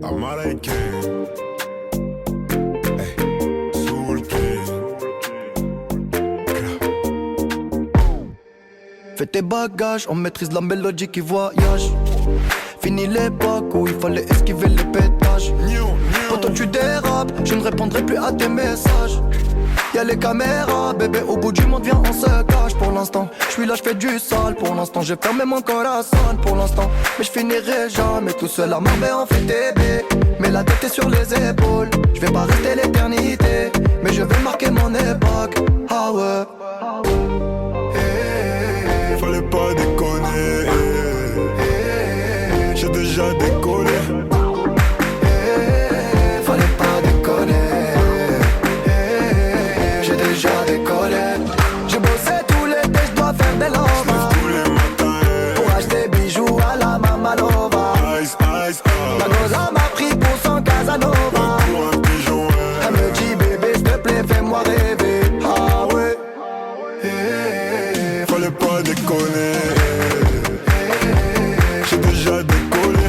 Américain, Soul Fais tes bagages, on maîtrise la mélodie qui voyage. Fini l'époque où il fallait esquiver les pétages. Quand tu dérapes, je ne répondrai plus à tes messages. Y'a les caméras, bébé, au bout du monde, viens, on se cache. Pour l'instant, je suis là, je fais du sale. Pour l'instant, j'ai fermé mon corazon. Pour l'instant, mais je finirai jamais tout seul à m'emmener en fait bébé. Mais la tête est sur les épaules. Je vais pas rester l'éternité, mais je vais marquer mon époque. Ah ouais. Fallait pas déconner, j'ai déjà décollé. Fallait pas déconner, j'ai déjà décollé. J'ai bossé tout l'été, je dois faire des lovas. Tous les matins, Pour acheter bijoux à la Mamalova. ice, ice, La goza m'a pris pour son Casanova. pour un pigeon, Elle me dit bébé s'il te plaît fais-moi rêver. Ah ouais. fallait pas déconner, j'ai déjà décollé.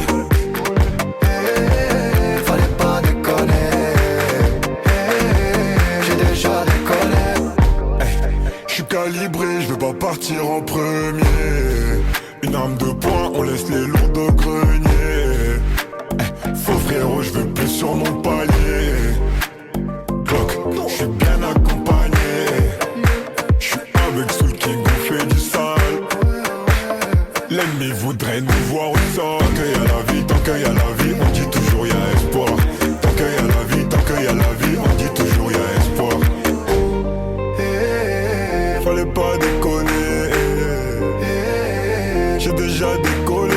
Fallait pas déconner, j'ai déjà décollé. J'suis calibré, j'veux pas partir en premier. Une arme de poing, on laisse les lourds de grenier. Faux frérot, j'veux plus sur mon palier. Glock, j'suis bien accompagné. J'suis avec Soul King, on fait du sale. L'ennemi voudrait nous voir au sol. Tant qu'il y a la vie, tant qu'il y a la vie, on dit toujours y'a espoir. Tant qu'il y a la vie, tant qu'il y a la vie, on dit toujours y'a espoir. Fallait pas déconner, j'ai déjà décollé.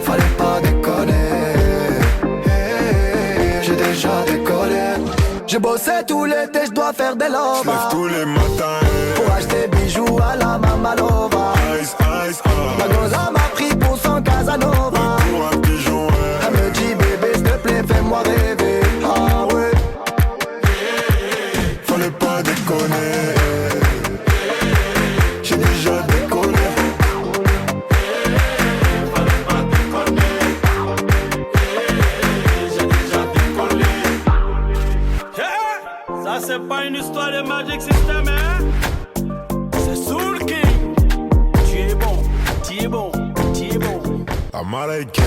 Fallait pas déconner, j'ai déjà décollé. J'ai bossé tout l'été, je dois faire des J'lève lovas. tous les matins, Pour acheter bijoux à la Mamalova. ice, ice, La goza m'a pris pour son Casanova. pour un pigeon, Elle me dit bébé s'il te plaît fais-moi rêver. Ah ouais. fallait pas déconner, j'ai déjà décollé. Ça c'est pas une histoire de Magic System, hein. C'est Soul King. Tu es bon, tu es bon, tu es bon. Américain.